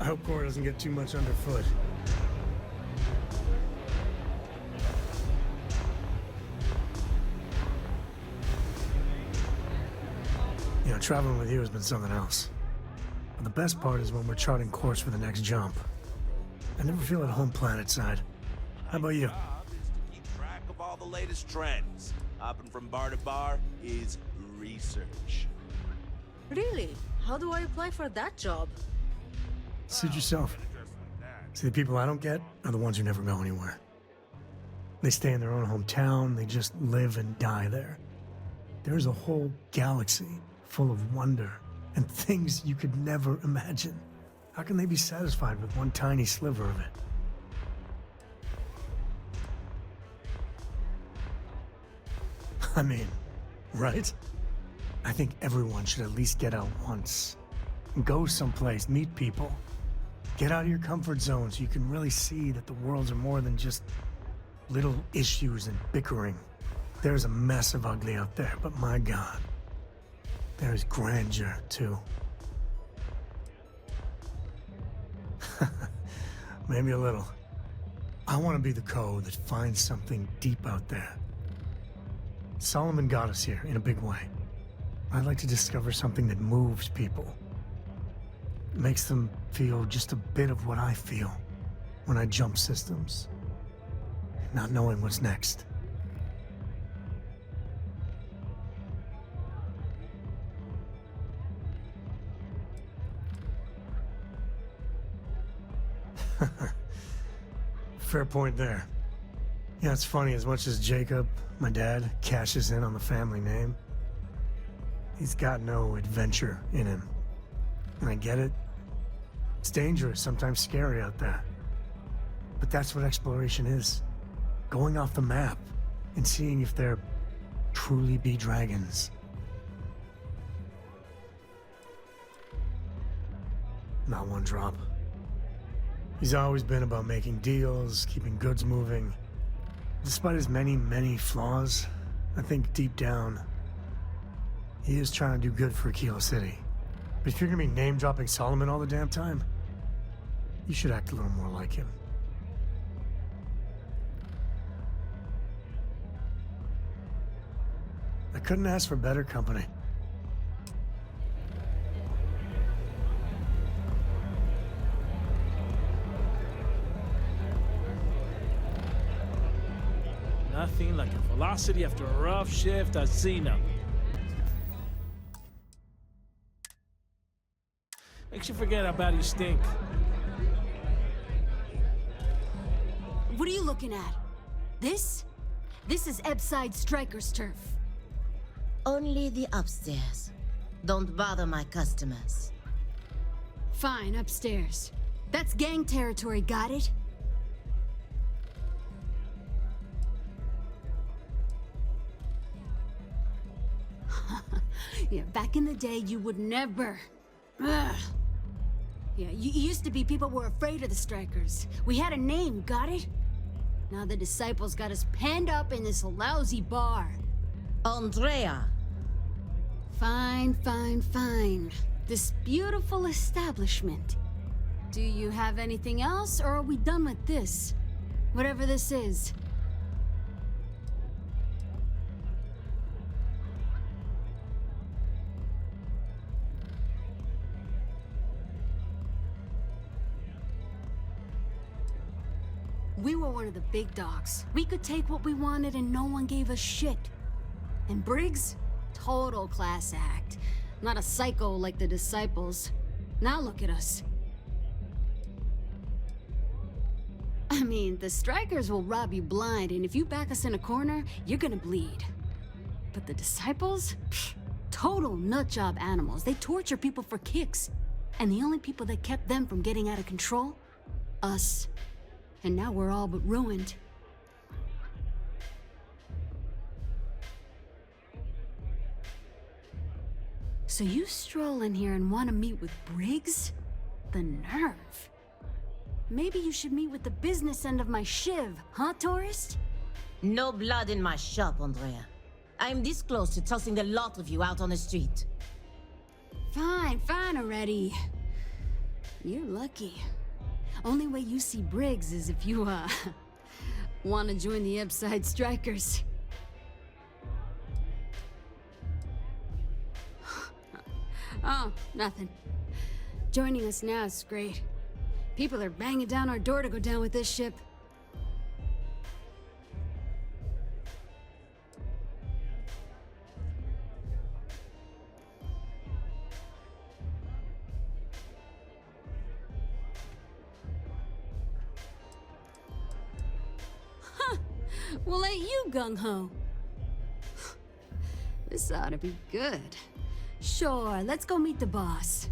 I hope Cora doesn't get too much underfoot. You know, traveling with you has been something else. But the best part is when we're charting course for the next jump. I never feel at home planetside. How about you? Keep track of all the latest trends. Hopping from bar to bar is research. Really? How do I apply for that job? Suit yourself. See, the people I don't get are the ones who never go anywhere. They stay in their own hometown, they just live and die there. There's a whole galaxy full of wonder and things you could never imagine. How can they be satisfied with one tiny sliver of it? I mean, right? I think everyone should at least get out once. Go someplace, meet people. Get out of your comfort zone so you can really see that the worlds are more than just little issues and bickering. There's a mess of ugly out there, but my God, there's grandeur too. Maybe a little. I want to be the code that finds something deep out there. Solomon got us here in a big way. I'd like to discover something that moves people. Makes them feel just a bit of what I feel when I jump systems. Not knowing what's next. Fair point there. Yeah, it's funny, as much as Jacob, my dad, cashes in on the family name, he's got no adventure in him. And I get it. It's dangerous, sometimes scary out there. But that's what exploration is. Going off the map and seeing if there truly be dragons. Not one drop. He's always been about making deals, keeping goods moving. Despite his many, many flaws, I think deep down, he is trying to do good for Kilo City. But if you're gonna be name-dropping Solomon all the damn time, you should act a little more like him. I couldn't ask for better company. Nothing like a velocity after a rough shift at Xena. Makes you forget how bad you stink. What are you looking at? This? This is Ebside Striker's turf. Only the upstairs. Don't bother my customers. Fine, upstairs. That's gang territory, got it? Yeah, back in the day, you would never. Ugh. Yeah, you used to be people were afraid of the Strikers. We had a name, got it? Now the disciples got us penned up in this lousy bar. Andrea! Fine, fine, fine. This beautiful establishment. Do you have anything else, or are we done with this? Whatever this is. We were one of the big dogs. We could take what we wanted and no one gave us shit. And Briggs? Total class act. Not a psycho like the disciples. Now look at us. I mean, the Strikers will rob you blind, and if you back us in a corner, you're gonna bleed. But the disciples? Pfft, total nutjob animals. They torture people for kicks. And the only people that kept them from getting out of control? Us. And now we're all but ruined. So you stroll in here and want to meet with Briggs? The nerve. Maybe you should meet with the business end of my shiv, huh, tourist? No blood in my shop, Andrea. I'm this close to tossing the lot of you out on the street. Fine, fine already. You're lucky. Only way you see Briggs is if you, want to join the Upside Strikers. Oh, nothing. Joining us now is great. People are banging down our door to go down with this ship. Well, ain't you gung-ho? This ought to be good. Sure, let's go meet the boss.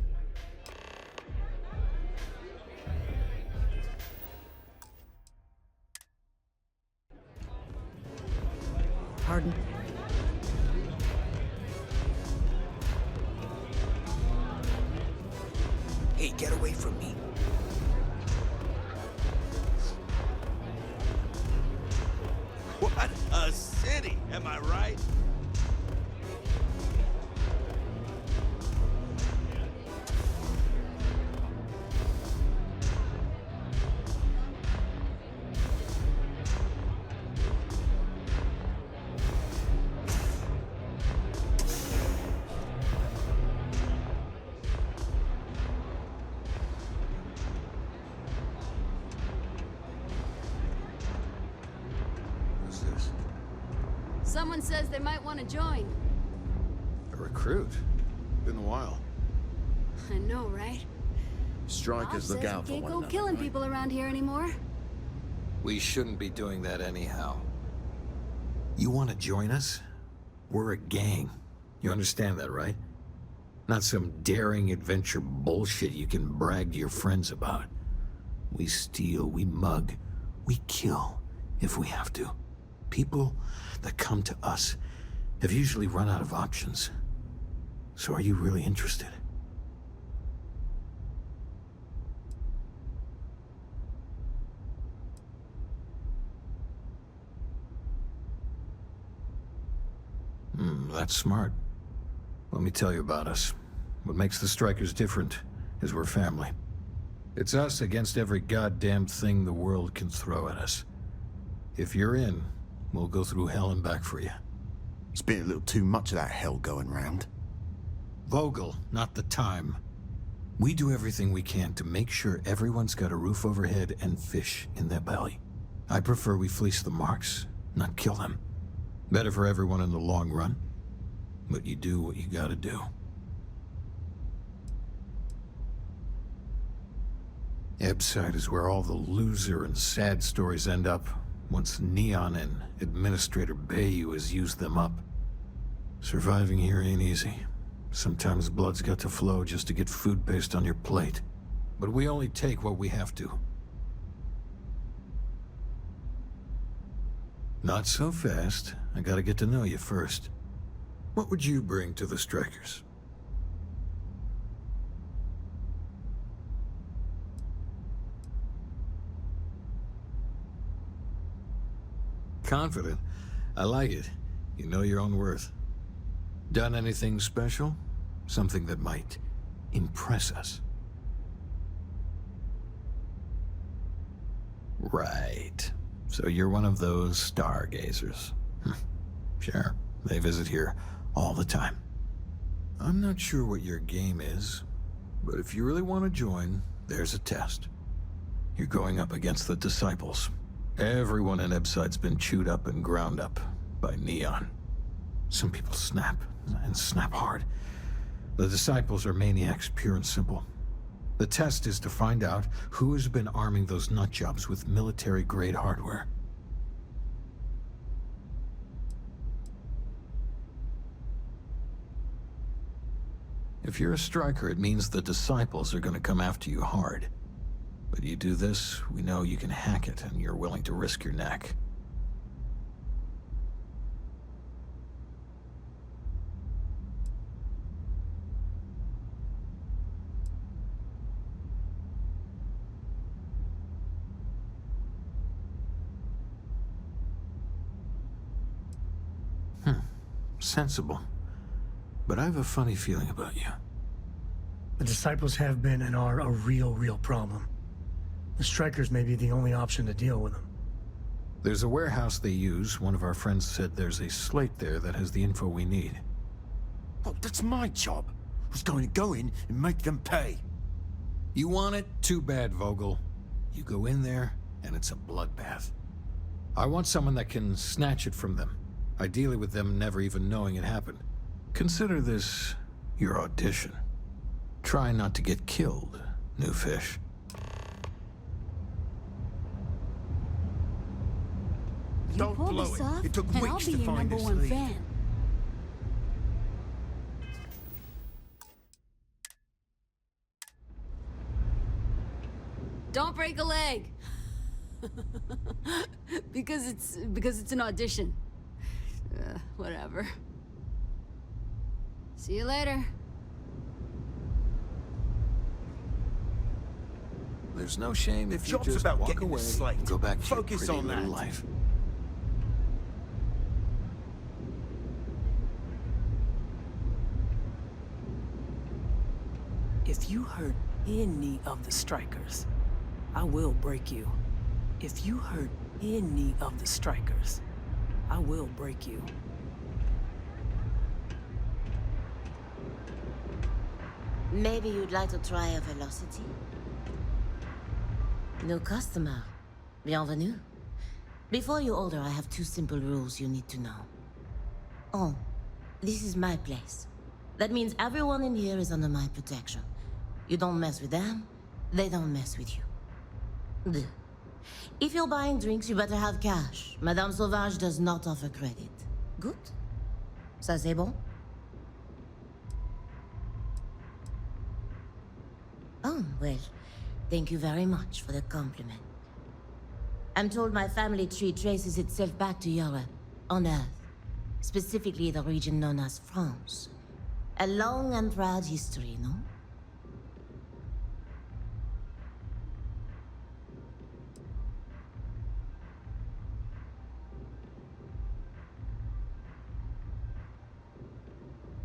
Pardon? Hey, get away from me. What a city, am I right? Who's this? Someone says they might want to join. A recruit? Been a while. I know, right? Strikers Bob look says out we for can't one go another, killing right? people around here anymore. We shouldn't be doing that anyhow. You want to join us? We're a gang. You understand that, right? Not some daring adventure bullshit you can brag to your friends about. We steal, we mug, we kill, if we have to. People that come to us have usually run out of options. So are you really interested? That's smart. Let me tell you about us. What makes the Strikers different is we're family. It's us against every goddamn thing the world can throw at us. If you're in, we'll go through hell and back for you. It's been a little too much of that hell going round. Vogel, not the time. We do everything we can to make sure everyone's got a roof overhead and fish in their belly. I prefer we fleece the marks, not kill them. Better for everyone in the long run. But you do what you gotta do. Ebside is where all the loser and sad stories end up once Neon and Administrator Bayou has used them up. Surviving here ain't easy. Sometimes blood's got to flow just to get food based on your plate. But we only take what we have to. Not so fast. I gotta get to know you first. What would you bring to the Strikers? Confident. I like it. You know your own worth. Done anything special? Something that might impress us? Right. So you're one of those stargazers. Sure, they visit here all the time. I'm not sure what your game is, but if you really want to join, there's a test. You're going up against the Disciples. Everyone in Ebside's been chewed up and ground up by Neon. Some people snap, and snap hard. The Disciples are maniacs, pure and simple. The test is to find out who has been arming those nutjobs with military-grade hardware. If you're a striker, it means the Disciples are going to come after you hard. But you do this, we know you can hack it, and you're willing to risk your neck. Sensible. But I have a funny feeling about you. The Disciples have been and are a real problem. The Strikers may be the only option to deal with them. There's a warehouse they use. One of our friends said there's a slate there that has the info we need. Oh, that's my job. I was going to go in and make them pay. You want it? Too bad, Vogel. You go in there, and it's a bloodbath. I want someone that can snatch it from them, ideally with them never even knowing it happened. Consider this your audition. Try not to get killed, new fish. You Don't pull blow this it. off, It took and I'll weeks be to your find number this one lead. fan. Don't break a leg. because it's an audition. Whatever. See you later. There's no shame if you job's just about walk getting the away slate. and go back to Focus your pretty on little that. life. If you hurt any of the strikers, I will break you. If you hurt any of the strikers, I will break you. Maybe you'd like to try a velocity? New customer. Bienvenue. Before you order, I have two simple rules you need to know. Oh, this is my place. That means everyone in here is under my protection. You don't mess with them, they don't mess with you. Deux. If you're buying drinks, you better have cash. Madame Sauvage does not offer credit. Good? Ça c'est bon? Oh, well, thank you very much for the compliment. I'm told my family tree traces itself back to Europe, on Earth. Specifically the region known as France. A long and proud history, no?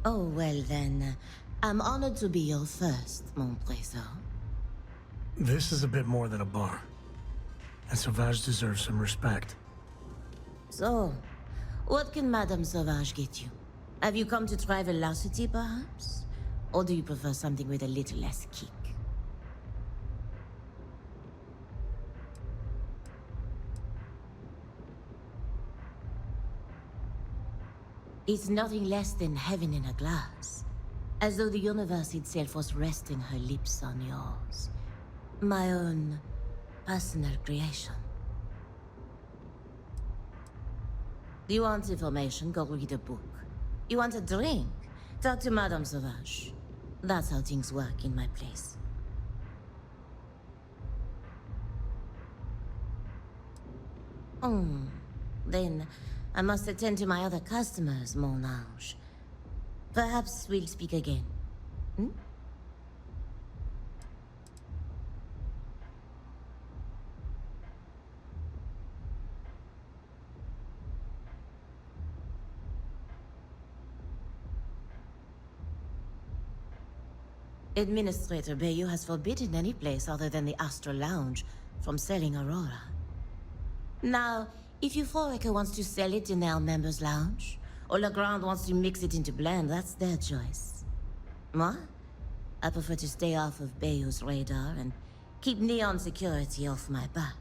Oh, well then, I'm honored to be your first, mon trésor. This is a bit more than a bar. And Sauvage deserves some respect. So, what can Madame Sauvage get you? Have you come to try velocity, perhaps? Or do you prefer something with a little less kick? It's nothing less than heaven in a glass. As though the universe itself was resting her lips on yours. My own personal creation. Do you want information? Go read a book. You want a drink? Talk to Madame Sauvage. That's how things work in my place. Then I must attend to my other customers, mon ange. Perhaps we'll speak again. Hmm? Administrator Bayou has forbidden any place other than the Astral Lounge from selling Aurora. Now, if Euphorica wants to sell it in their members' lounge, or Legrand wants to mix it into blend, that's their choice. Moi, I prefer to stay off of Bayou's radar and keep Neon security off my back.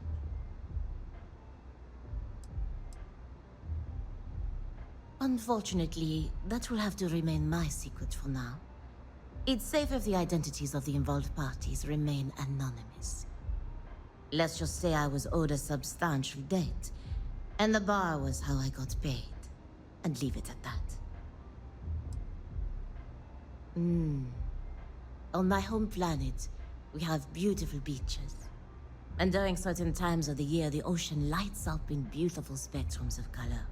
Unfortunately, that will have to remain my secret for now. It's safe if the identities of the involved parties remain anonymous. Let's just say I was owed a substantial debt, and the bar was how I got paid. And leave it at that. On my home planet, we have beautiful beaches. And during certain times of the year, the ocean lights up in beautiful spectrums of color.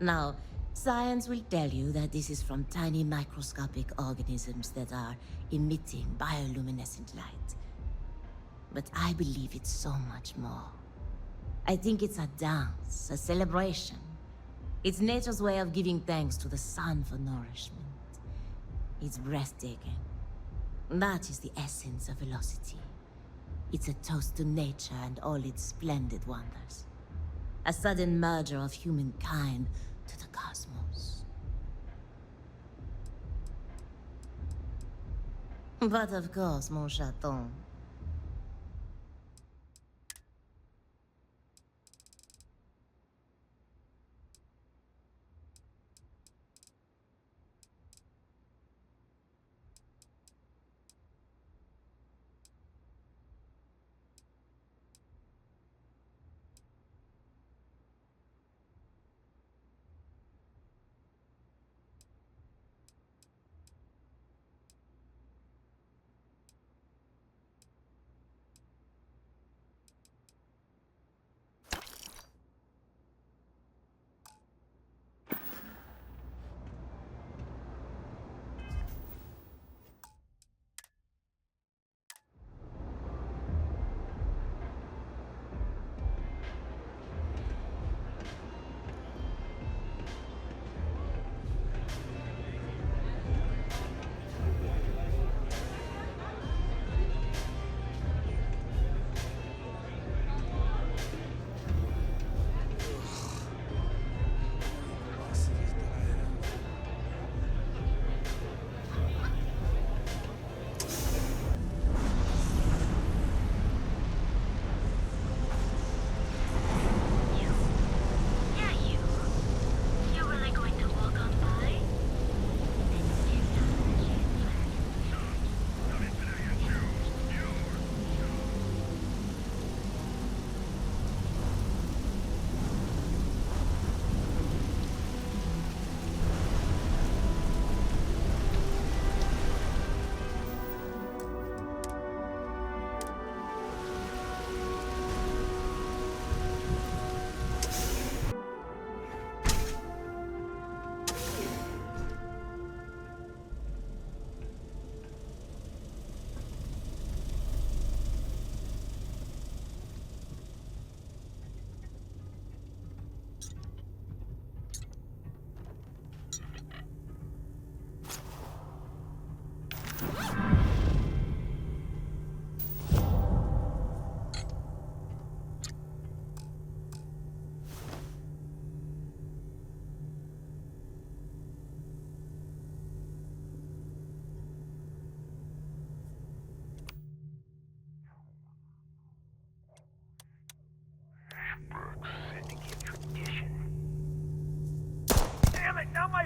Now, science will tell you that this is from tiny microscopic organisms that are emitting bioluminescent light. But I believe it's so much more. I think it's a dance, a celebration. It's nature's way of giving thanks to the sun for nourishment. It's breathtaking. That is the essence of velocity. It's a toast to nature and all its splendid wonders. A sudden merger of humankind to the cosmos. But of course, mon chaton,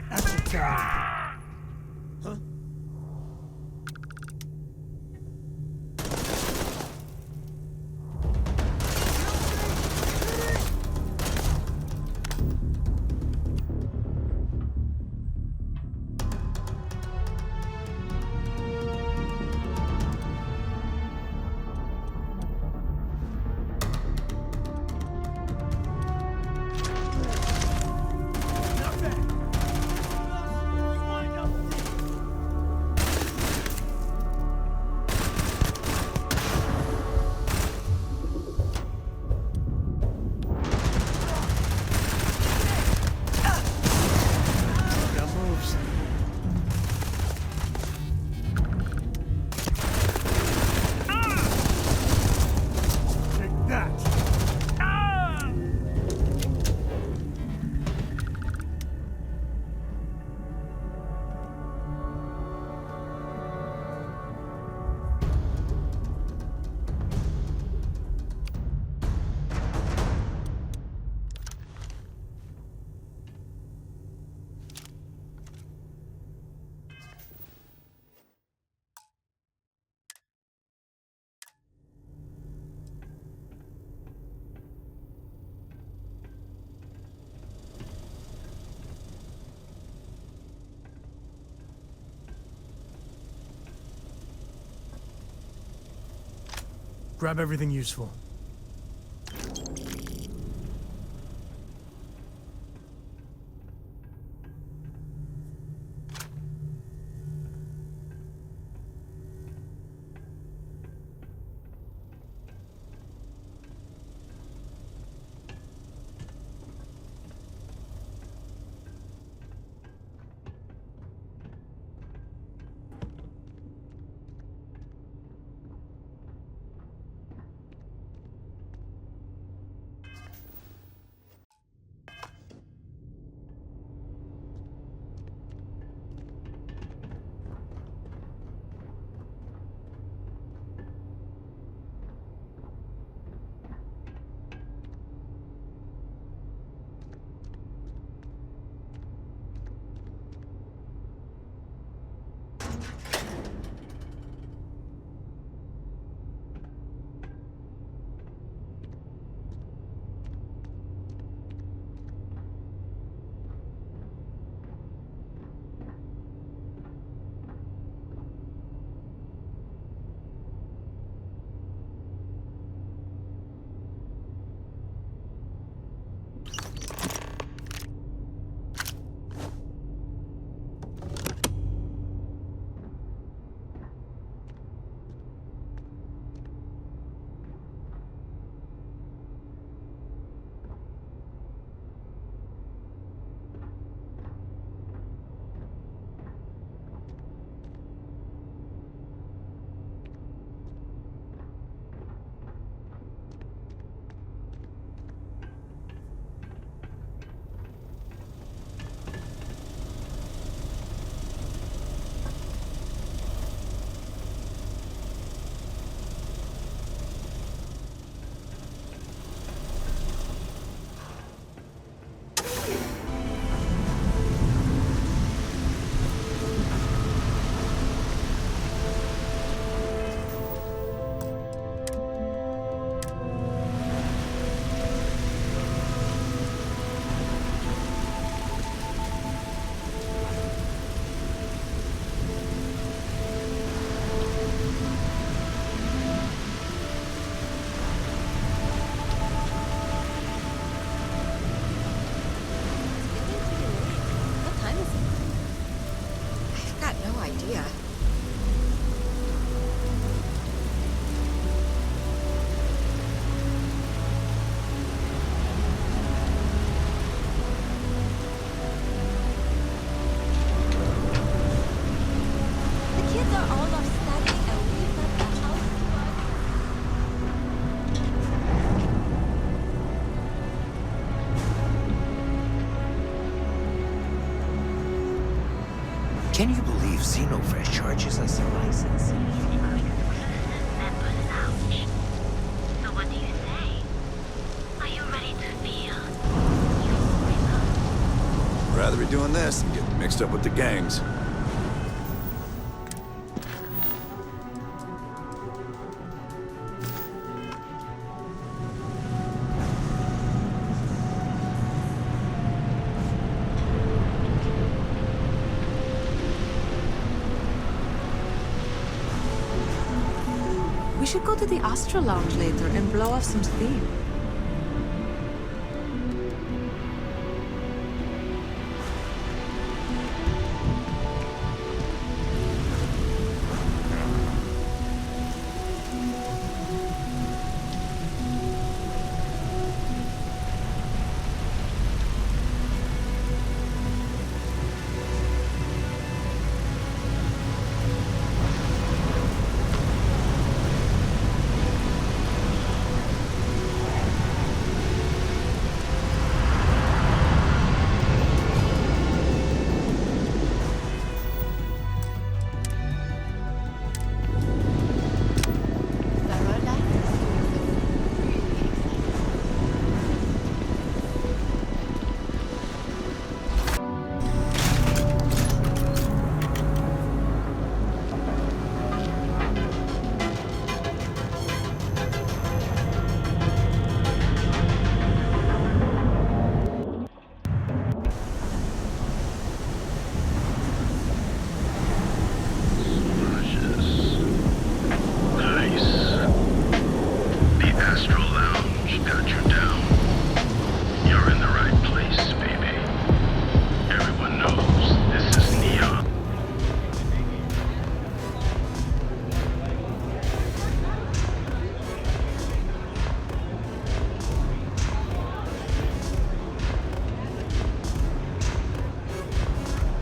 That's Italian. Huh? Grab everything useful. Can you believe Xenofresh charges us a license? So what do you say? Are you ready to feel euphoria? Rather be doing this than getting mixed up with the gangs. We should go to the Astro Lounge later and blow off some steam.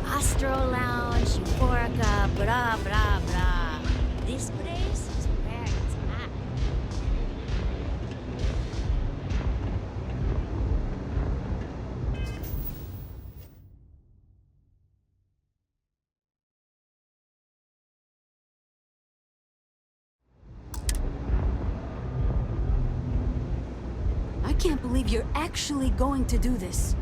Astro Lounge, Euphorica, blah, blah, blah. This place is where it's at. I can't believe you're actually going to do this.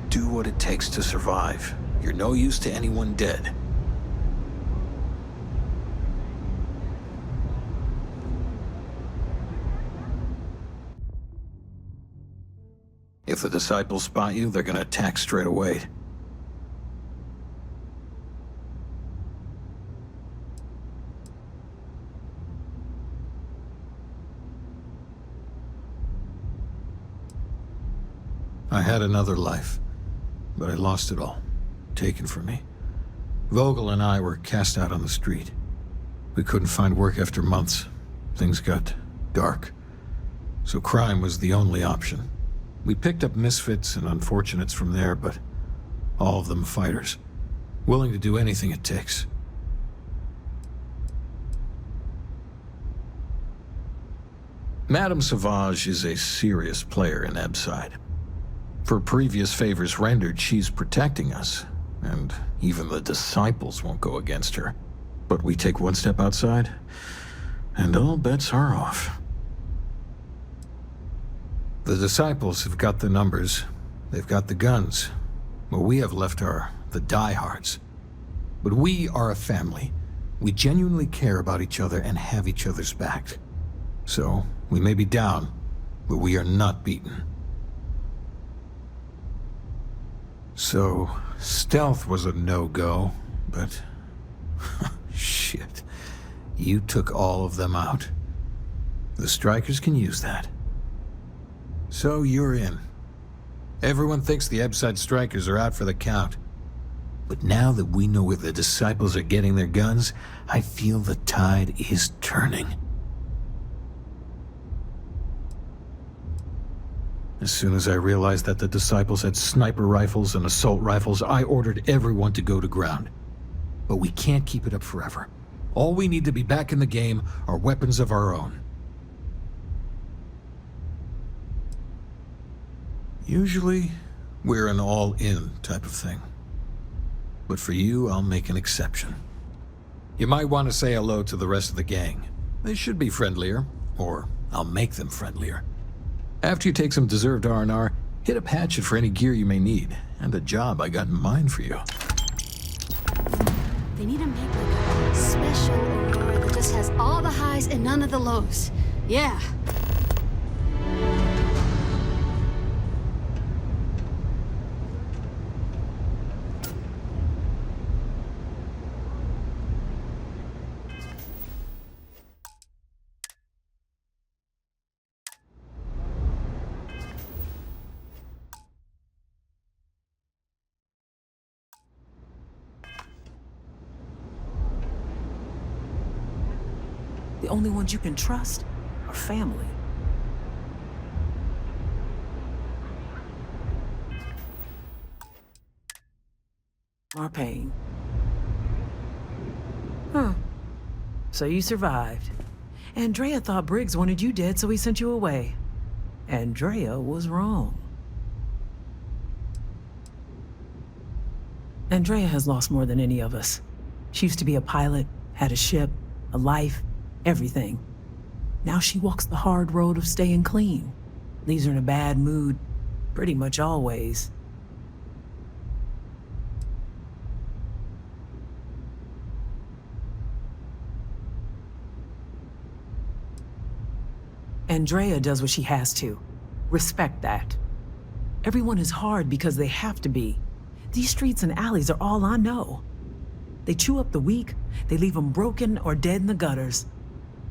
Do what it takes to survive. You're no use to anyone dead. If the disciples spot you, they're gonna attack straight away. I had another life, but I lost it all, taken from me. Vogel and I were cast out on the street. We couldn't find work after months. Things got dark. So crime was the only option. We picked up misfits and unfortunates from there, but all of them fighters, willing to do anything it takes. Madame Sauvage is a serious player in Ebside. For previous favors rendered, she's protecting us, and even the disciples won't go against her. But we take one step outside, and all bets are off. The disciples have got the numbers, they've got the guns. What we have left are the diehards. But we are a family. We genuinely care about each other and have each other's back. So, we may be down, but we are not beaten. So, stealth was a no-go, but... shit. You took all of them out. The strikers can use that. So you're in. Everyone thinks the Ebside strikers are out for the count. But now that we know where the disciples are getting their guns, I feel the tide is turning. As soon as I realized that the disciples had sniper rifles and assault rifles, I ordered everyone to go to ground. But we can't keep it up forever. All we need to be back in the game are weapons of our own. Usually, we're an all-in type of thing. But for you, I'll make an exception. You might want to say hello to the rest of the gang. They should be friendlier, or I'll make them friendlier. After you take some deserved R&R, hit up Hatchet for any gear you may need, and a job I got in mind for you. They need to make like a special Aurora that just has all the highs and none of the lows. Yeah. The only ones you can trust are family. Marpain. Huh. So you survived. Andrea thought Briggs wanted you dead, so he sent you away. Andrea was wrong. Andrea has lost more than any of us. She used to be a pilot, had a ship, a life, everything. Now she walks the hard road of staying clean. Leaves her in a bad mood, pretty much always. Andrea does what she has to. Respect that. Everyone is hard because they have to be. These streets and alleys are all I know. They chew up the weak, they leave them broken or dead in the gutters.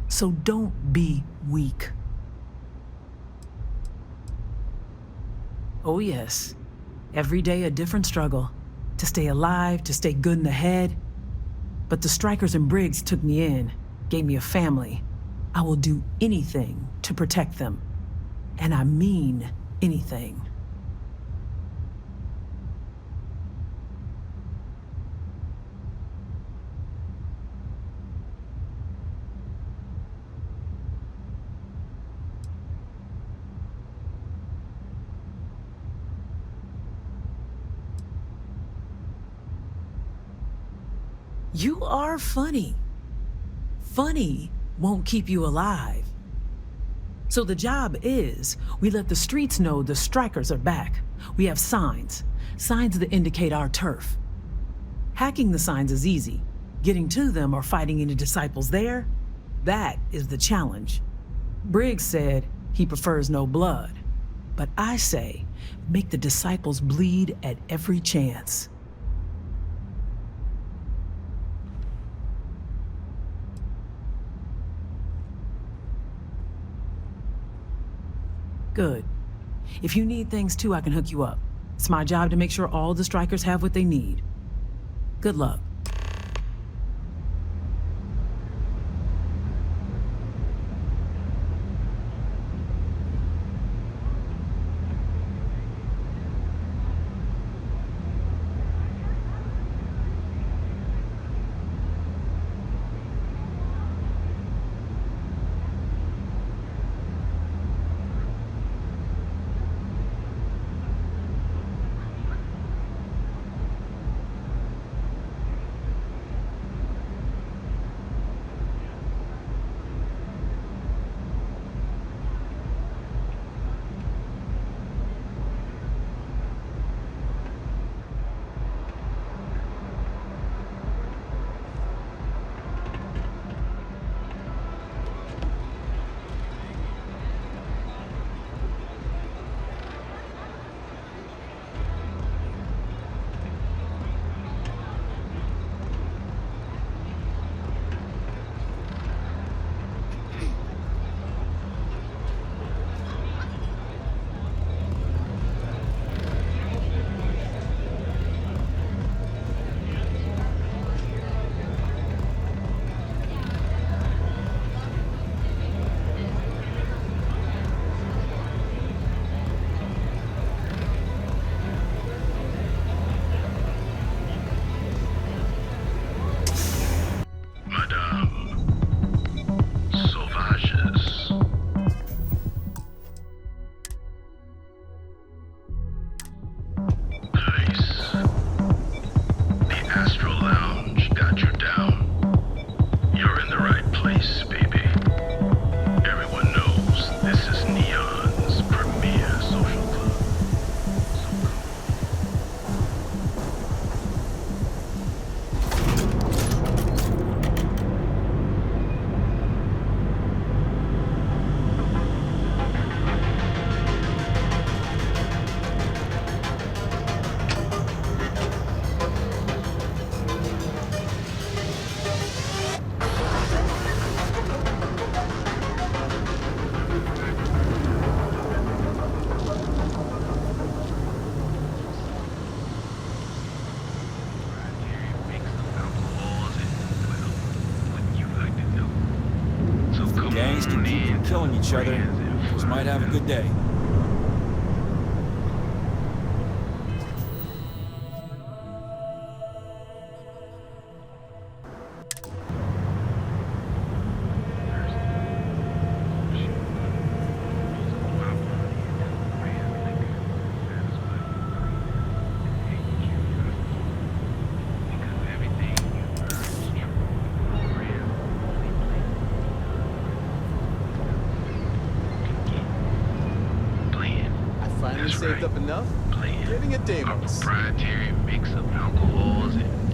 So don't be weak. Oh yes, every day a different struggle. To stay alive, to stay good in the head. But the Strikers and Briggs took me in, gave me a family. I will do anything to protect them. And I mean anything. You are funny. Funny won't keep you alive. So the job is, we let the streets know the Strikers are back. We have signs that indicate our turf. Hacking the signs is easy. Getting to them or fighting any disciples there, that is the challenge. Briggs said he prefers no blood. But I say, make the disciples bleed at every chance. Good. If you need things too, I can hook you up. It's my job to make sure all the Strikers have what they need. Good luck. guys can keep from killing each other, you just might have a good day. Saved up enough? Getting a Demos. Proprietary mix of alcohols and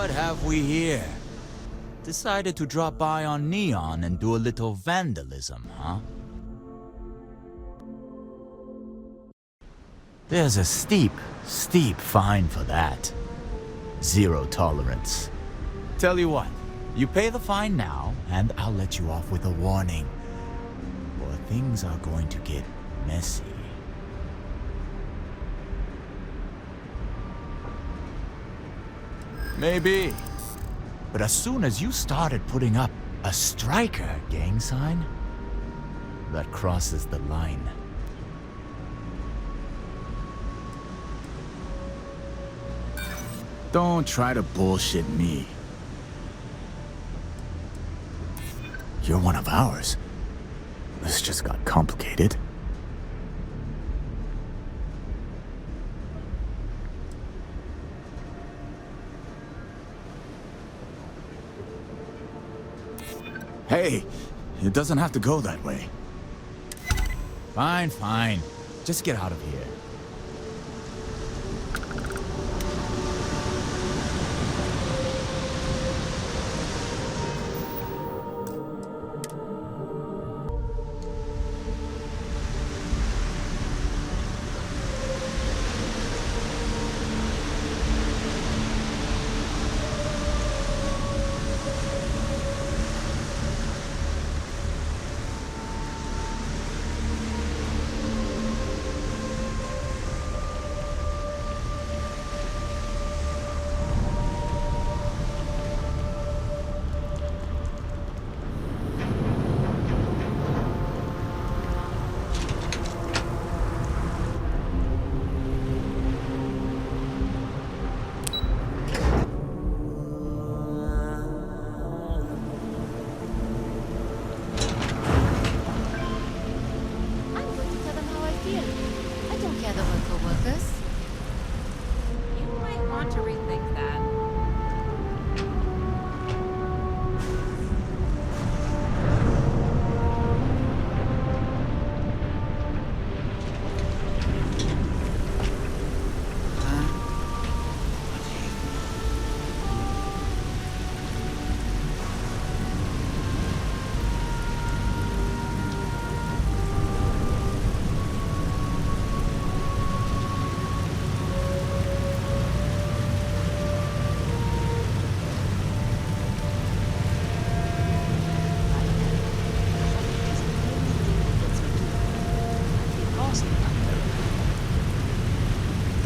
What have we here? Decided to drop by on Neon and do a little vandalism, huh? There's a steep fine for that. Zero tolerance. Tell you what, you pay the fine now, and I'll let you off with a warning. Or things are going to get messy. Maybe. But as soon as you started putting up a striker gang sign, that crosses the line. Don't try to bullshit me. You're one of ours. This just got complicated. Hey, it doesn't have to go that way. Fine, fine. Just get out of here.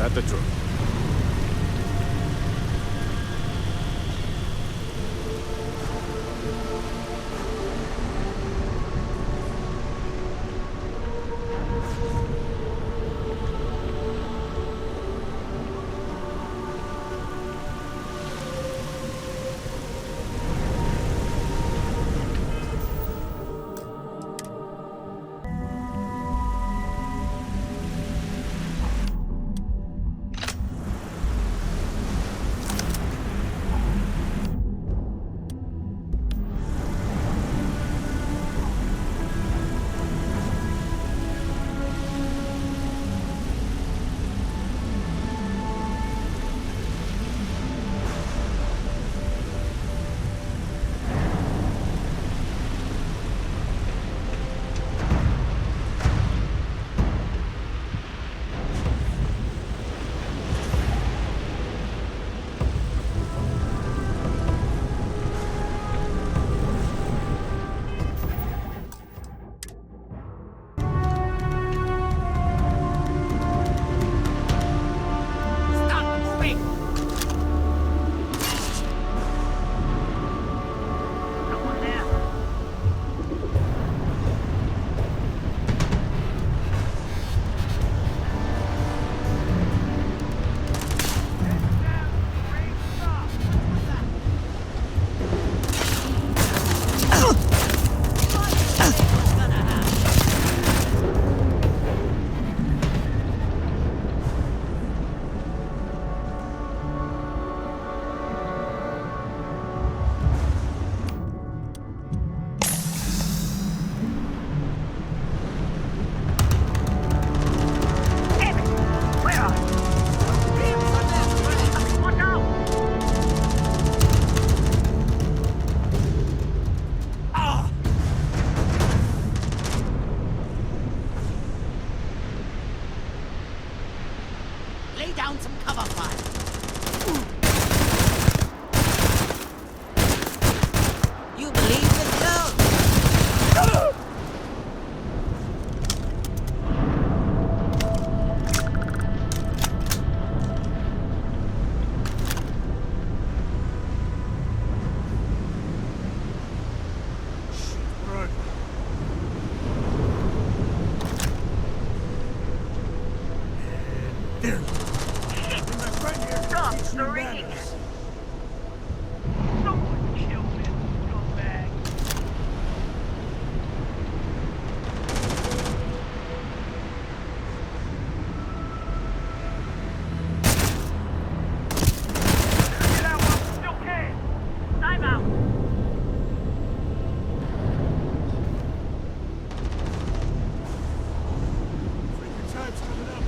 At the truck. Lay down some cover fire. You believe this girl? Stop the ringing! Someone kill this scumbag! Get out while you still can! Time out! Your time's coming up.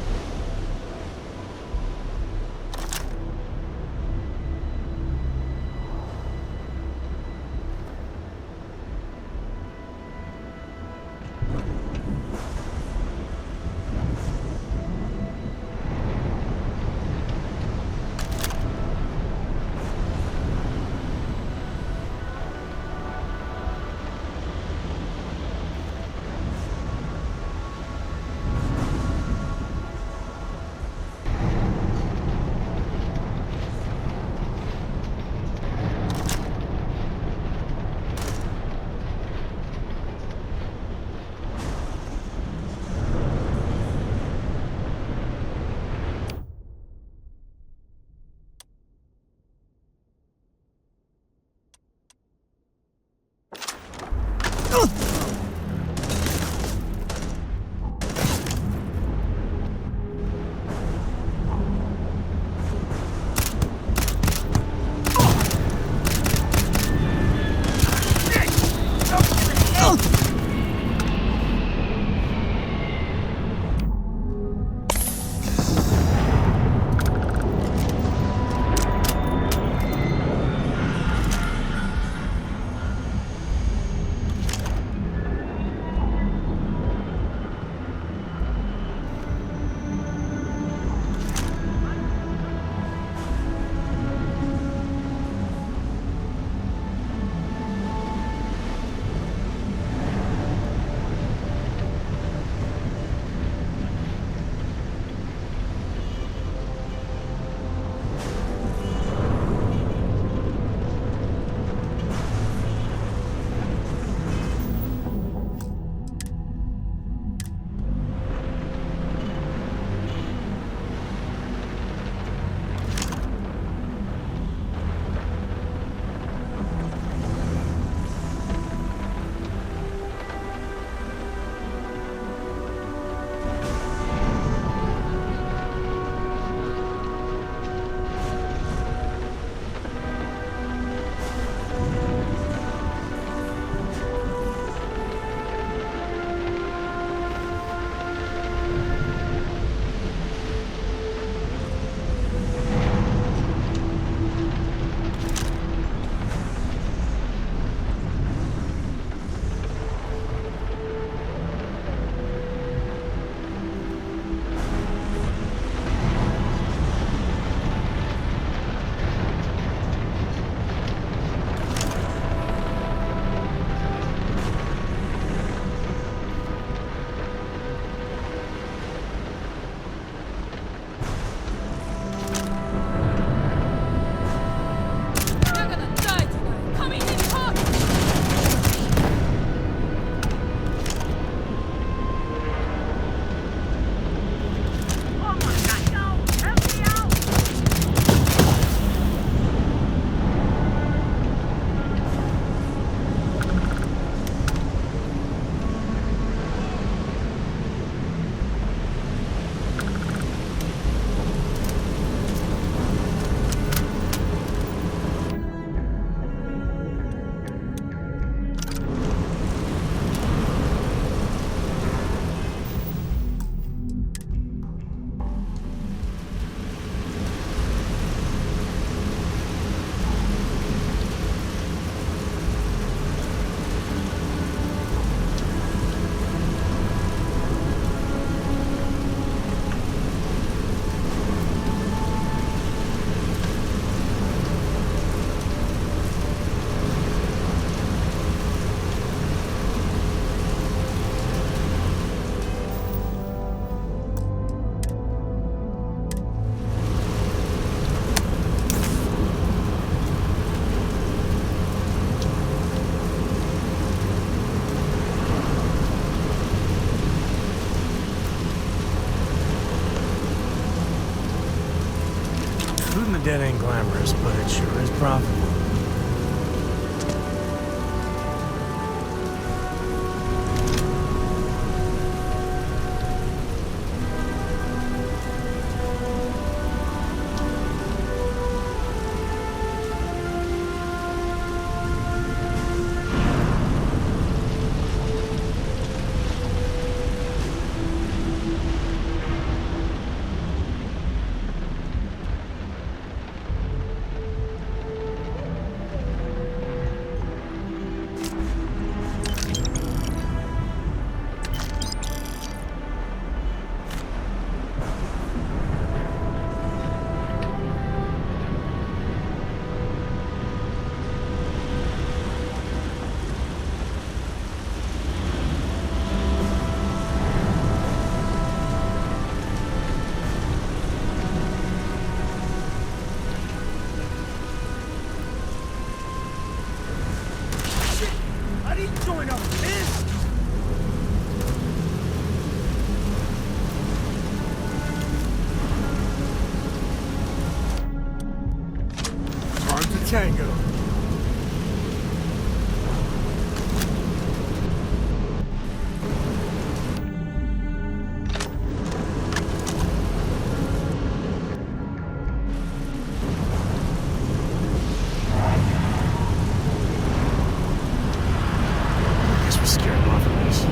Looting the dead ain't glamorous, but it sure is profitable. I didn't join up with this! Time to tango. Guess we scared him off of this.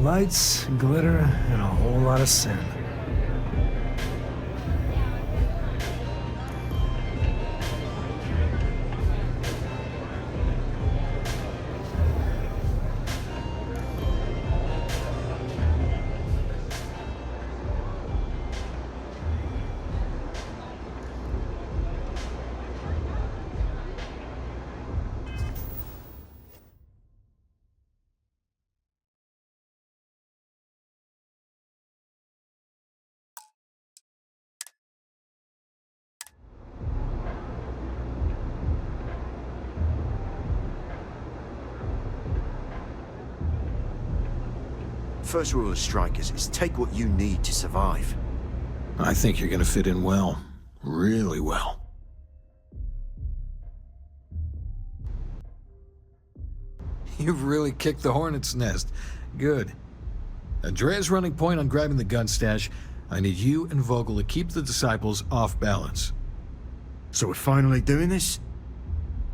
Lights, glitter, and a whole lot of sin. First rule of strikers is take what you need to survive. I think you're gonna fit in well. Really well. You've really kicked the hornet's nest. Good. Andrea's running point on grabbing the gun stash. I need you and Vogel to keep the disciples off balance. So we're finally doing this?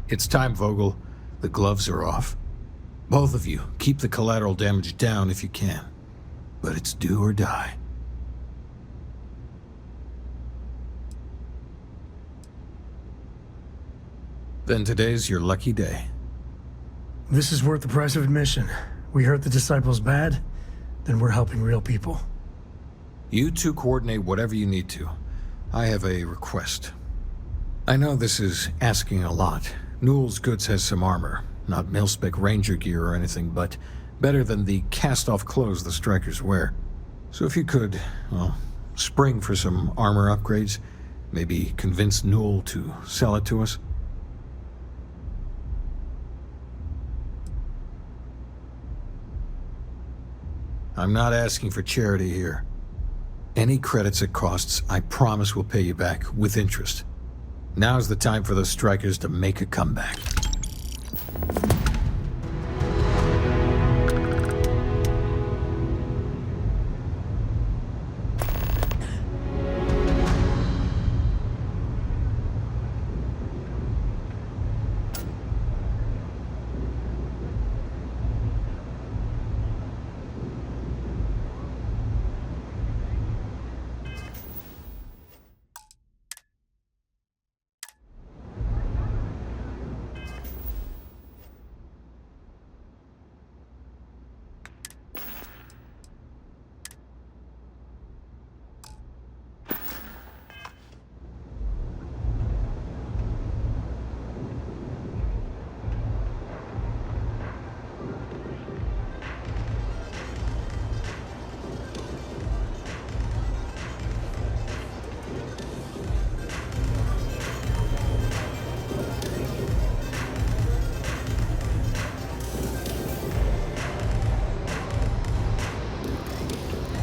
It's time, Vogel. The gloves are off. Both of you, keep the collateral damage down if you can. But it's do or die. Then today's your lucky day. This is worth the price of admission. We hurt the disciples bad, then we're helping real people. You two coordinate whatever you need to. I have a request. I know this is asking a lot. Newell's Goods has some armor. Not mil-spec ranger gear or anything, but better than the cast-off clothes the strikers wear. So if you could, well, spring for some armor upgrades, maybe convince Newell to sell it to us. I'm not asking for charity here. Any credits it costs, I promise we'll pay you back with interest. Now's the time for those strikers to make a comeback.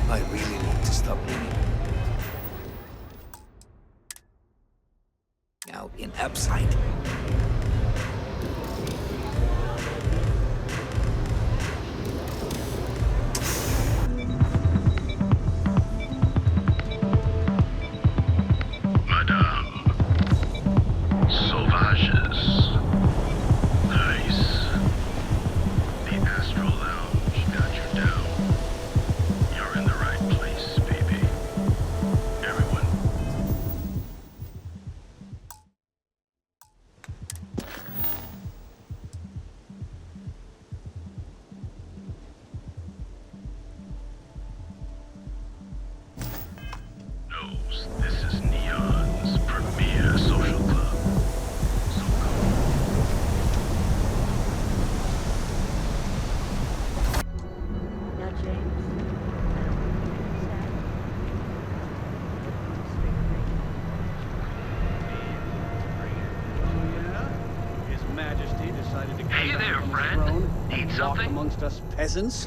I really need to stop bleeding. Out in upside. Madame. Sauvages. Nice. The Astral Lounge got you down. You're in the right place, baby. Everyone. Knows this is Neon's premier social club. So come. Now, James. His Majesty decided to come Hey back there, on his friend. throne Need and walk something? amongst us peasants?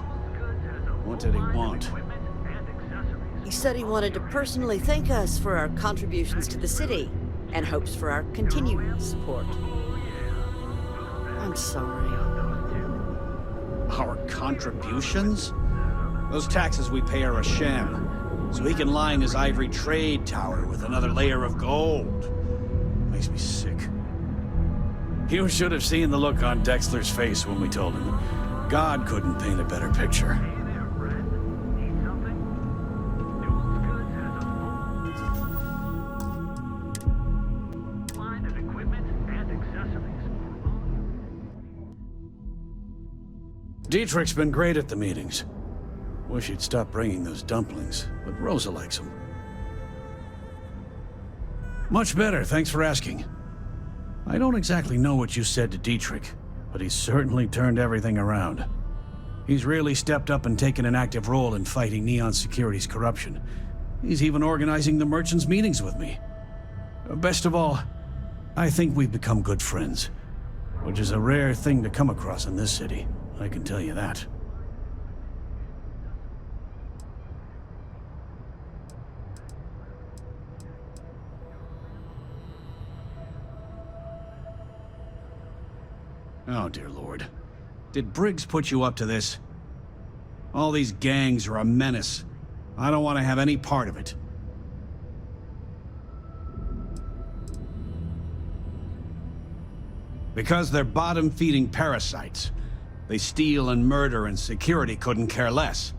What did he want? He said he wanted to personally thank us for our contributions to the city and hopes for our continued support. I'm sorry. Our contributions? Those taxes we pay are a sham, so he can line his ivory trade tower with another layer of gold. Makes me sick. You should have seen the look on Dexter's face when we told him. God couldn't paint a better picture. Dietrich's been great at the meetings. Wish he'd stop bringing those dumplings, but Rosa likes them. Much better, thanks for asking. I don't exactly know what you said to Dietrich, but he's certainly turned everything around. He's really stepped up and taken an active role in fighting Neon Security's corruption. He's even organizing the merchants' meetings with me. Best of all, I think we've become good friends, which is a rare thing to come across in this city, I can tell you that. Oh, dear Lord. Did Briggs put you up to this? All these gangs are a menace. I don't want to have any part of it. Because they're bottom-feeding parasites. They steal and murder, and security couldn't care less.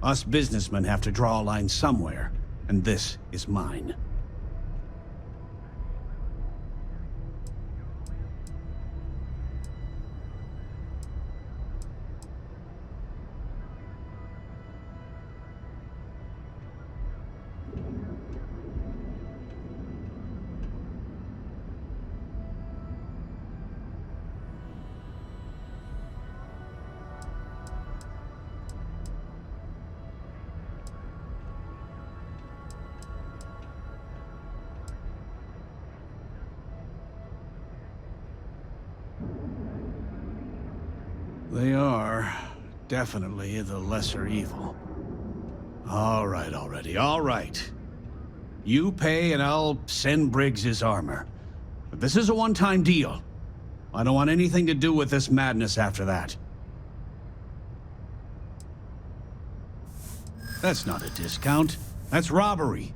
Us businessmen have to draw a line somewhere, and this is mine. They are definitely the lesser evil. All right already, all right. You pay and I'll send Briggs his armor. But this is a one-time deal. I don't want anything to do with this madness after that. That's not a discount. That's robbery.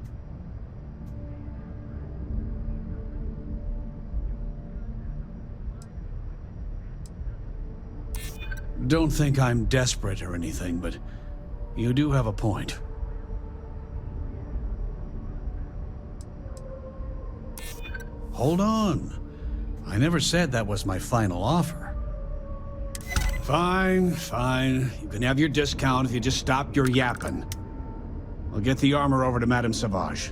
Don't think I'm desperate or anything, but you do have a point. Hold on. I never said that was my final offer. Fine, fine. You can have your discount if you just stop your yapping. I'll get the armor over to Madame Sauvage.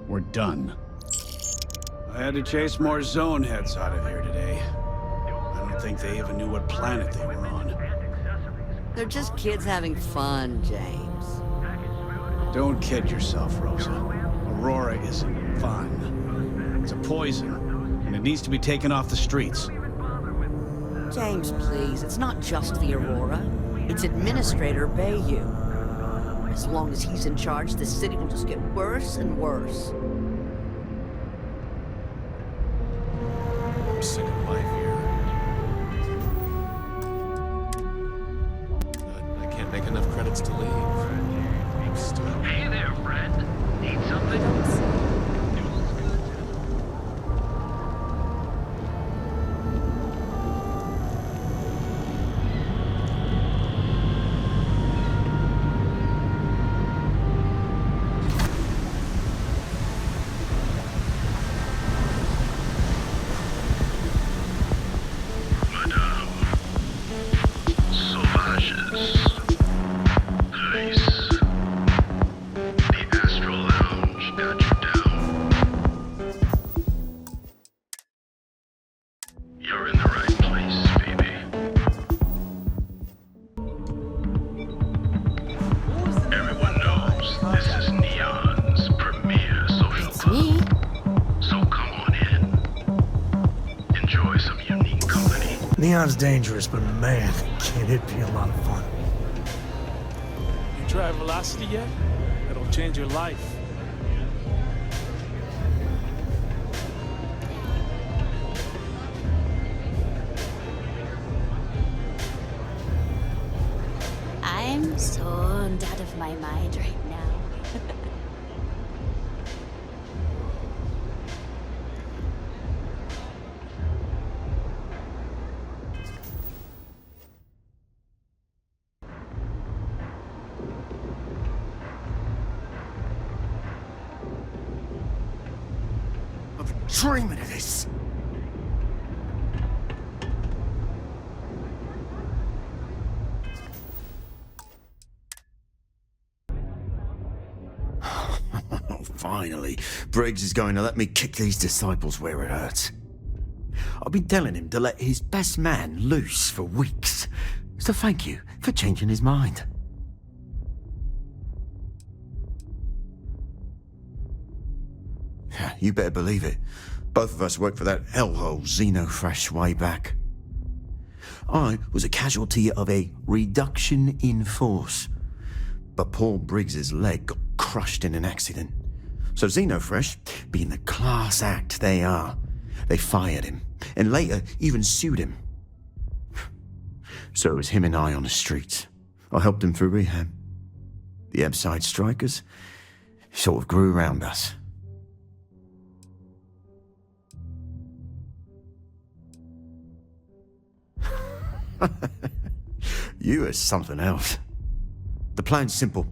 We're done. I had to chase more zone heads out of here today. I don't think they even knew what planet they were on. They're just kids having fun, James. Don't kid yourself, Rosa. Aurora isn't fun. It's a poison, and it needs to be taken off the streets. James, please, it's not just the Aurora. It's Administrator Bayou. As long as he's in charge, this city will just get worse and worse. I'm sick of life here. I can't make enough credits to leave. I'm stuck. Hey there, friend. Need something? Neon's dangerous, but man, can it be a lot of fun. You tried Velocity yet? It'll change your life. I'm zoned out of my mind right now. Dreaming of this. Oh, finally. Briggs is going to let me kick these disciples where it hurts. I've been telling him to let his best man loose for weeks. So thank you for changing his mind. You better believe it. Both of us worked for that hellhole Xenofresh way back. I was a casualty of a reduction in force. But Paul Briggs's leg got crushed in an accident. So Xenofresh, being the class act they are, they fired him, and later even sued him. So it was him and I on the streets. I helped him through rehab. The Ebside strikers sort of grew around us. You are something else. The plan's simple.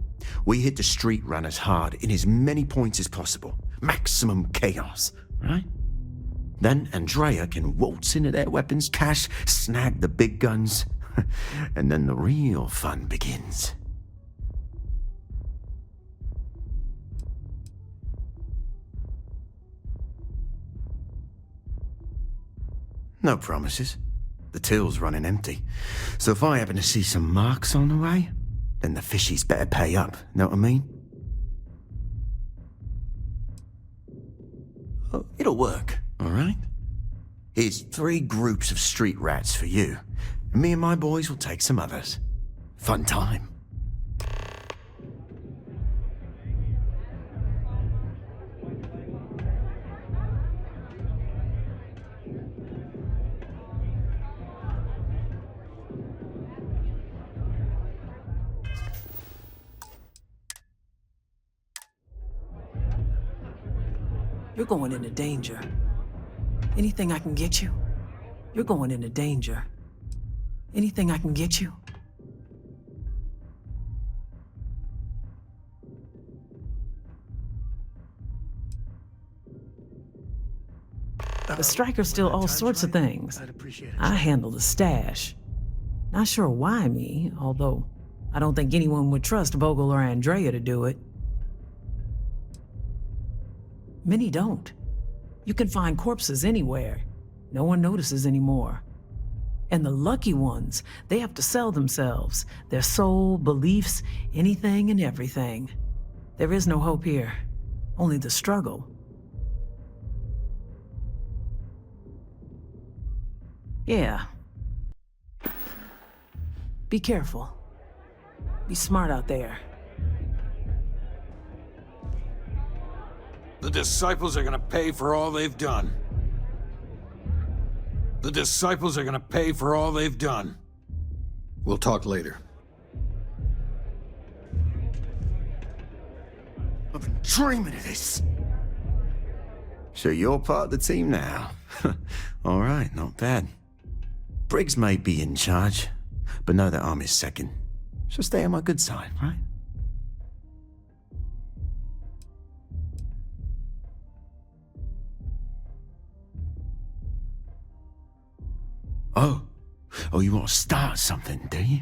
We hit the street runners hard in as many points as possible. Maximum chaos, right? Then Andrea can waltz into their weapons cache, snag the big guns, and then the real fun begins. No promises. The till's running empty. So if I happen to see some marks on the way, then the fishies better pay up, know what I mean? Oh, it'll work, all right? Here's 3 groups of street rats for you. And me and my boys will take some others. Fun time. You're going into danger. Anything I can get you? You're going into danger. Anything I can get you? The strikers steal all sorts of things. I handle the stash. Not sure why me, although I don't think anyone would trust Vogel or Andrea to do it. Many don't. You can find corpses anywhere. No one notices anymore. And the lucky ones, they have to sell themselves, their soul, beliefs, anything and everything. There is no hope here, only the struggle. Yeah. Be careful. Be smart out there. The disciples are gonna pay for all they've done. The disciples are gonna pay for all they've done. We'll talk later. I've been dreaming of this. So you're part of the team now. All right, not bad. Briggs may be in charge, but know that I'm his second. So stay on my good side, right? Oh, you want to start something, do you?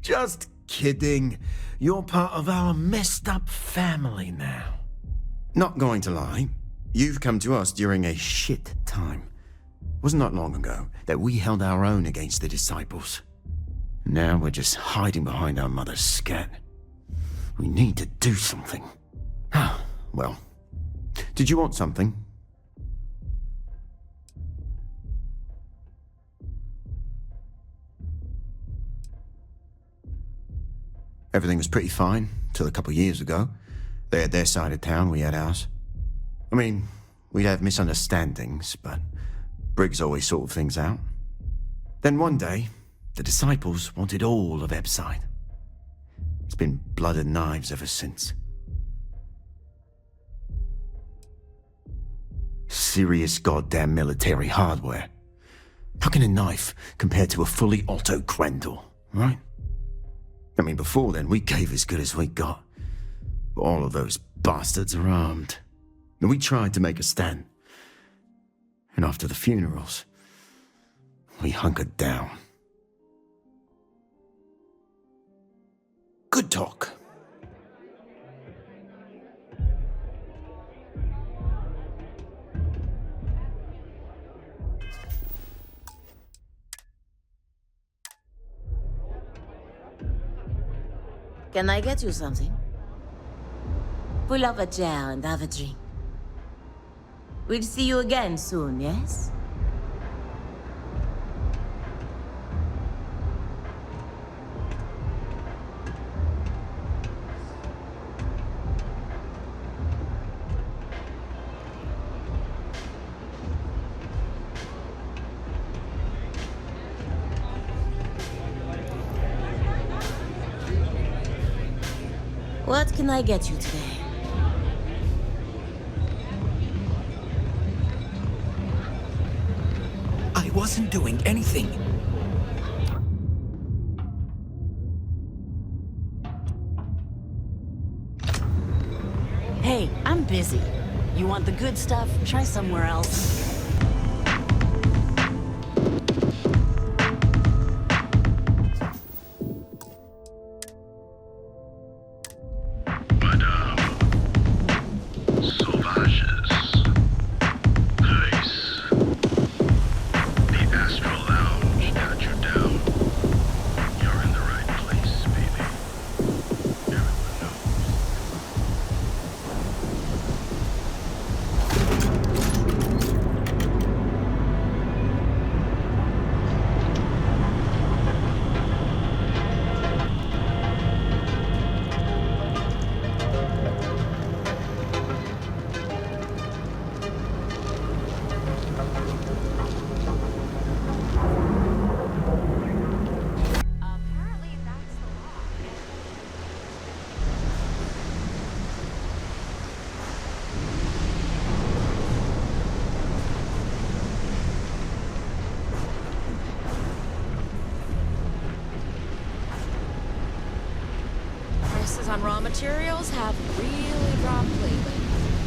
Just kidding. You're part of our messed up family now. Not going to lie, you've come to us during a shit time. Wasn't that long ago that we held our own against the disciples. Now we're just hiding behind our mother's scat. We need to do something. Well, did you want something? Everything was pretty fine till a couple years ago. They had their side of town, we had ours. I mean, we'd have misunderstandings, but Briggs always sorted things out. Then one day, the disciples wanted all of Ebside. It's been blood and knives ever since. Serious goddamn military hardware. How can a knife compare to a fully auto Grendel, right? I mean, before then, we gave as good as we got. But all of those bastards are armed. And we tried to make a stand. And after the funerals, we hunkered down. Good talk. Can I get you something? Pull up a chair and have a drink. We'll see you again soon, yes? What can I get you today? I wasn't doing anything. Hey, I'm busy. You want the good stuff? Try somewhere else. On raw materials have really dropped lately.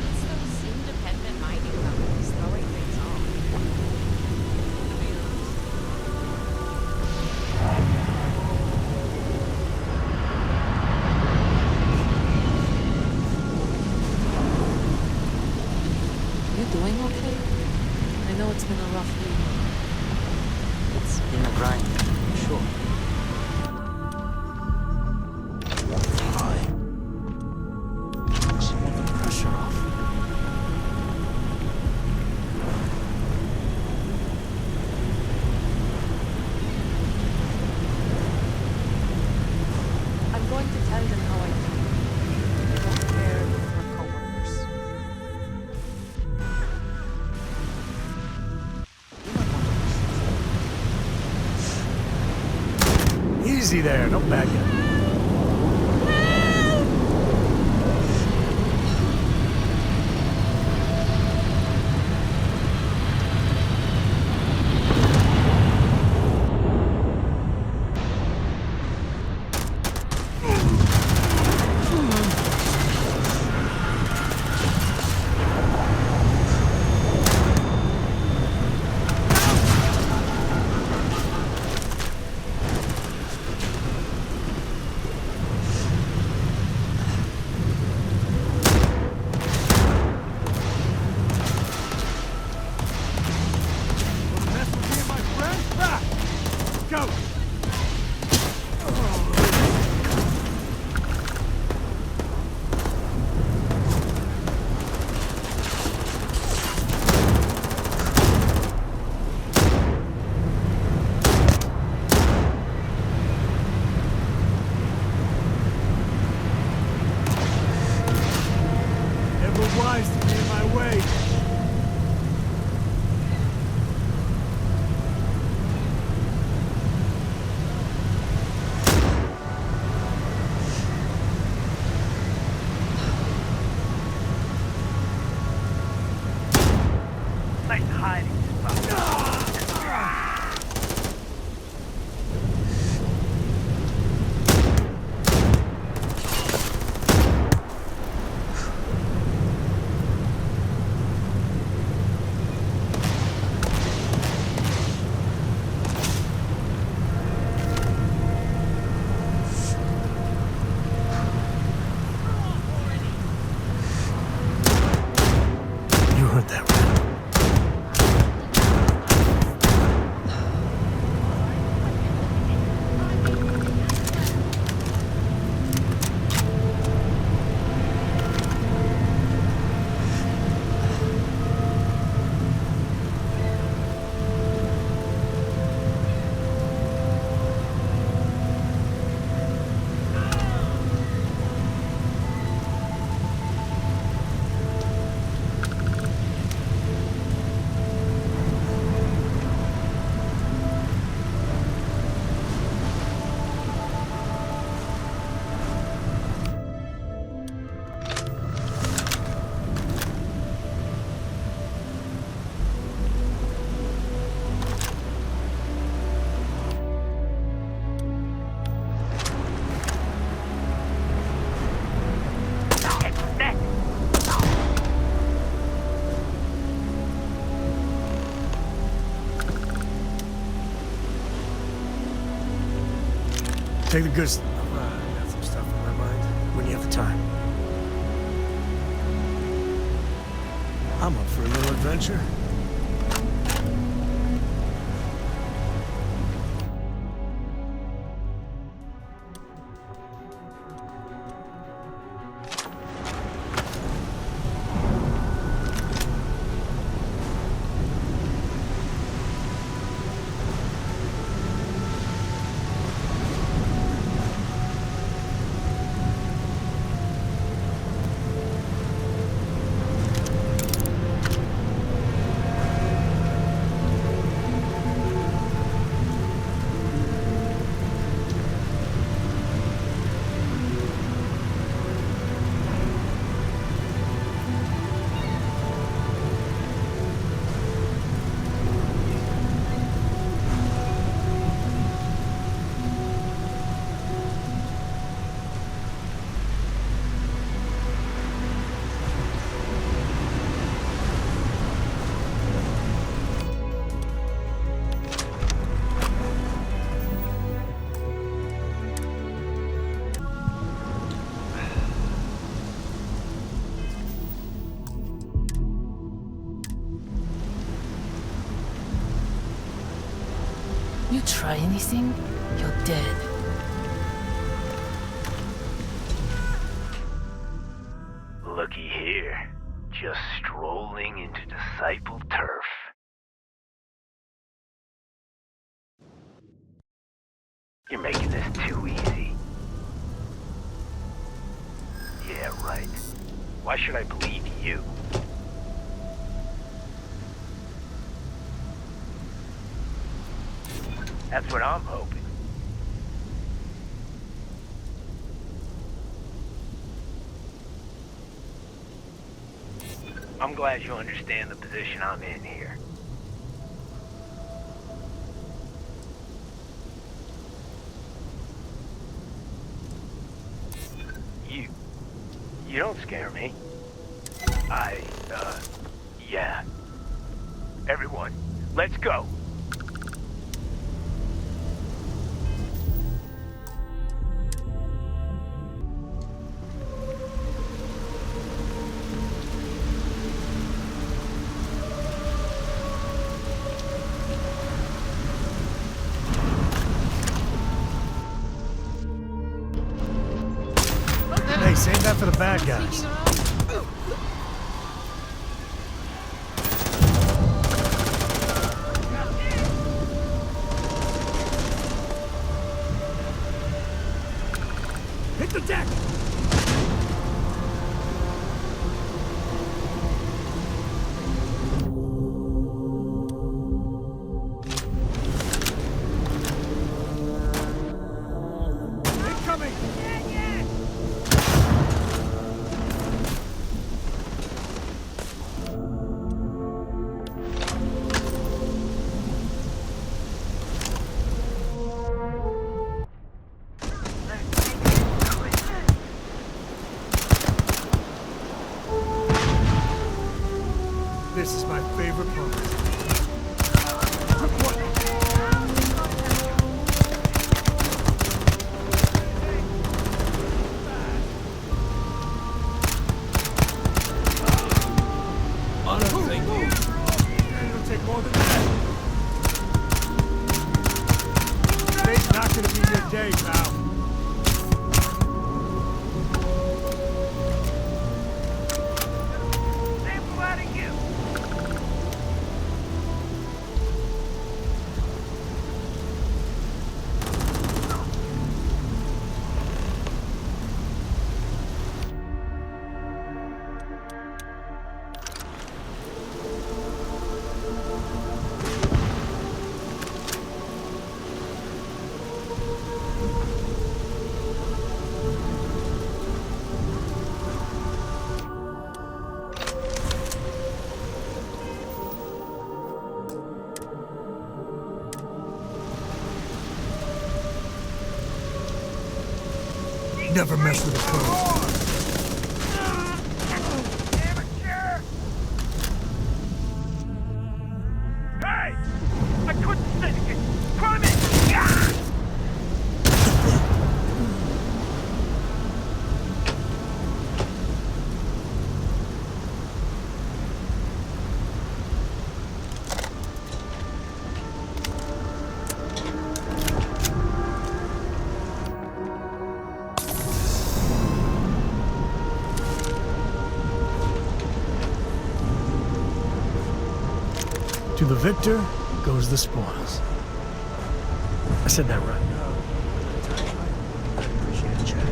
It's those independent mining companies throwing things off. You doing okay? I know it's been a rough week. It's been a grind, for sure. Easy there, don't back up. Wise to be in my way. Take the good stuff. I got some stuff in my mind when you have the time. I'm up for a little adventure. You try anything, you're dead. Looky here. Just strolling into Disciple turf. You're making this too easy. Yeah, right. Why should I believe you? That's what I'm hoping. I'm glad you understand the position I'm in here. You don't scare me. Yeah. Everyone, let's go. Hey, save that for the bad guys. Hit the deck! Incoming! This is my favorite part. It'll take more than that. Today's not gonna be your day, pal. Never mess with a pro. Hey! I couldn't take it! Come in! the victor goes the spoils. I said that right. I appreciate it, Chad.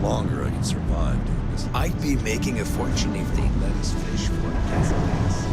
Longer I can survive doing this. I'd be making a fortune if they let us fish for gas pass.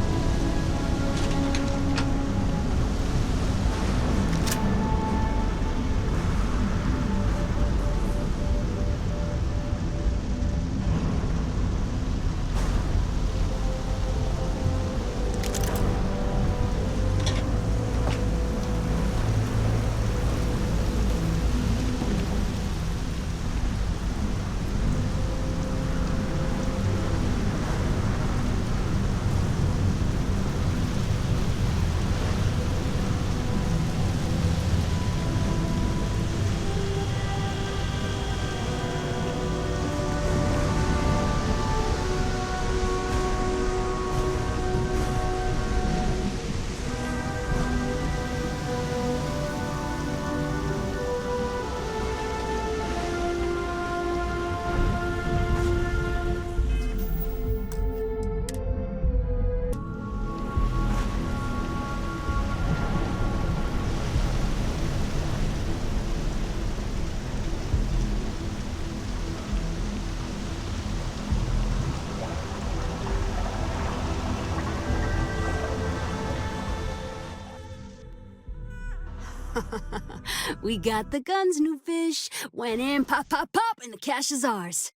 We got the guns, new fish. Went in, pop, pop, pop, and the cash is ours.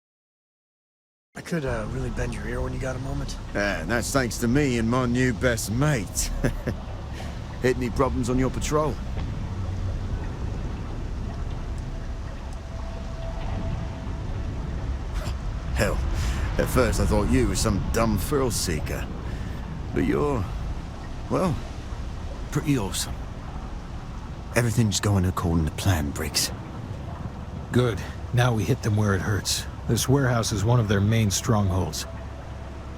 I could really bend your ear when you got a moment. Yeah, and that's thanks to me and my new best mate. Hit any problems on your patrol? Hell, at first I thought you were some dumb thrill seeker. But you're, well, pretty awesome. Everything's going according to plan, Briggs. Good. Now we hit them where it hurts. This warehouse is one of their main strongholds.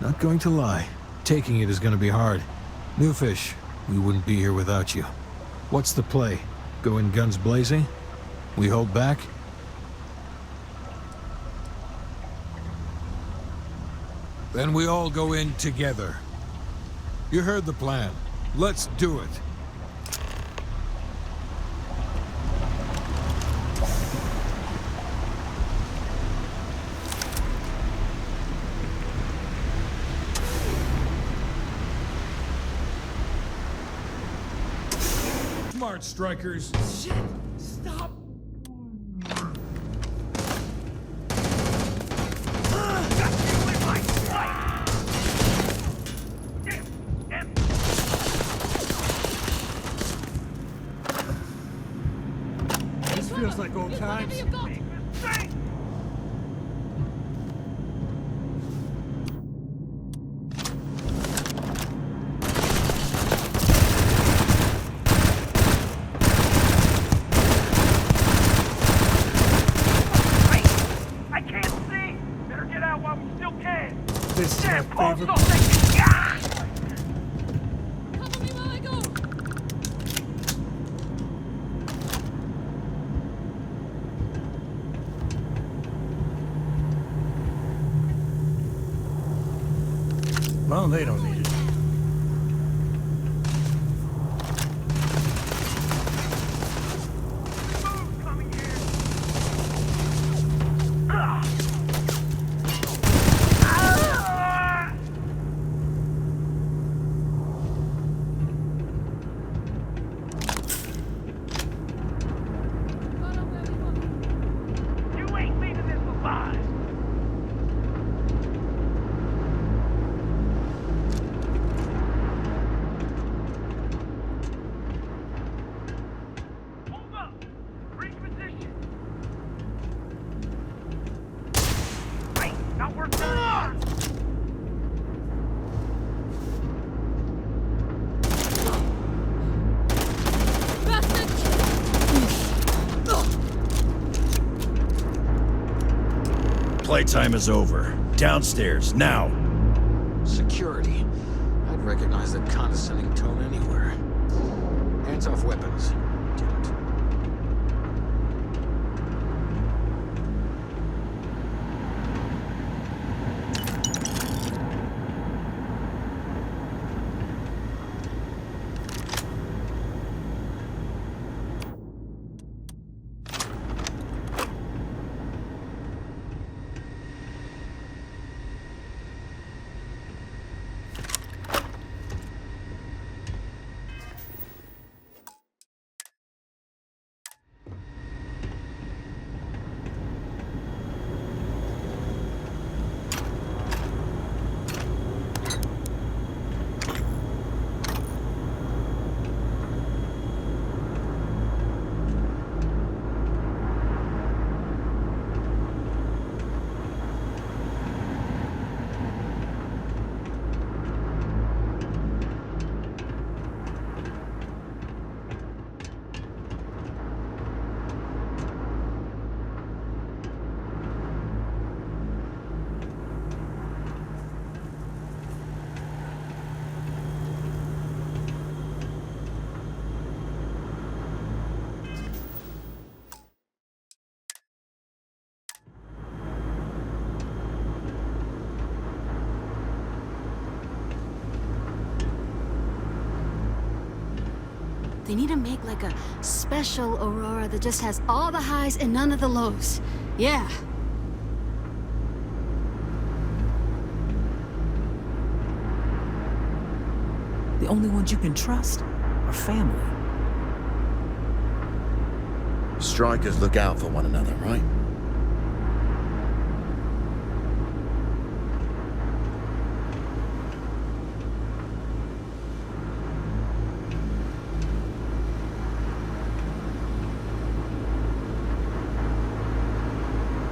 Not going to lie, taking it is going to be hard. New fish, we wouldn't be here without you. What's the play? Go in guns blazing? We hold back? Then we all go in together. You heard the plan. Let's do it. Smart strikers. Shit! Stop! This feels like old times. This is my favorite. Well, they don't need it. We're done! Playtime is over. Downstairs, now. Security. I'd recognize that condescending tone anywhere. Hands off weapons. Damn it. They need to make like a special Aurora that just has all the highs and none of the lows. Yeah. The only ones you can trust are family. Strikers look out for one another, right?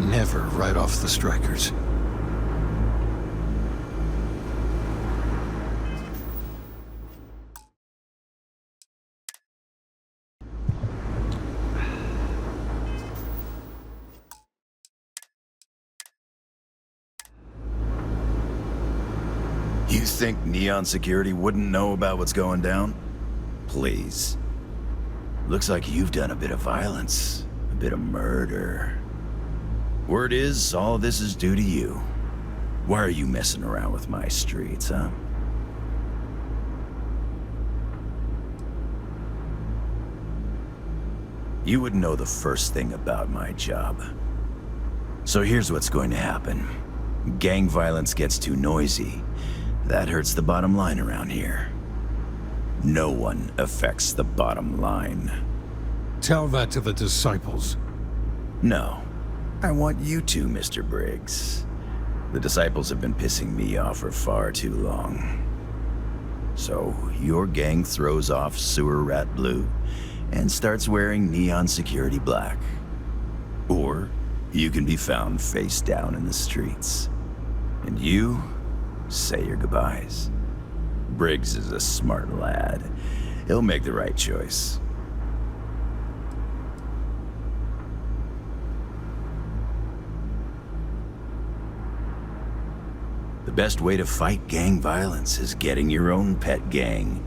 Never write off the strikers. You think Neon Security wouldn't know about what's going down? Please. Looks like you've done a bit of violence, a bit of murder. Word is, all of this is due to you. Why are you messing around with my streets, huh? You would know the first thing about my job. So here's what's going to happen. Gang violence gets too noisy. That hurts the bottom line around here. No one affects the bottom line. Tell that to the disciples. No. I want you to, Mr. Briggs. The disciples have been pissing me off for far too long. So, your gang throws off Sewer Rat Blue and starts wearing Neon Security Black. Or, you can be found face down in the streets. And you say your goodbyes. Briggs is a smart lad. He'll make the right choice. The best way to fight gang violence is getting your own pet gang.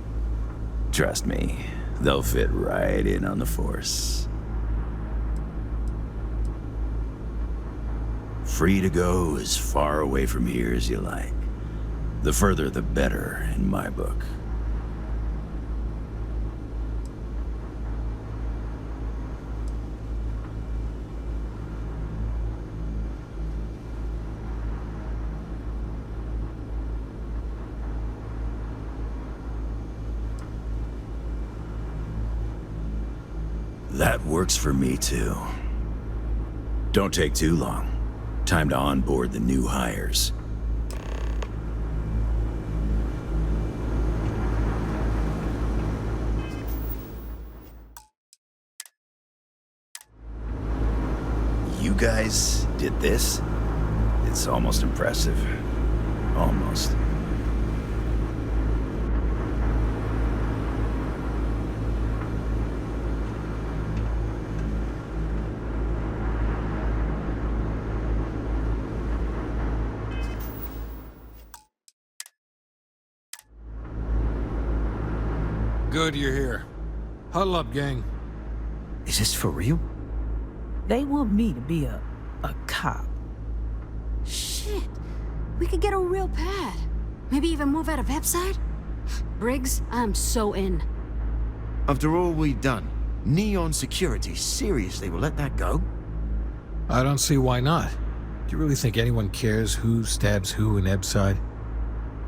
Trust me, they'll fit right in on the force. Free to go as far away from here as you like. The further the better, in my book. That works for me too. Don't take too long. Time to onboard the new hires. You guys did this? It's almost impressive. Almost. Good you're here. Huddle up, gang. Is this for real? They want me to be a cop. Shit. We could get a real pad. Maybe even move out of Epside? Briggs, I'm so in. After all we've done, Neon Security seriously will let that go? I don't see why not. Do you really think anyone cares who stabs who in Ebside?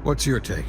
What's your take?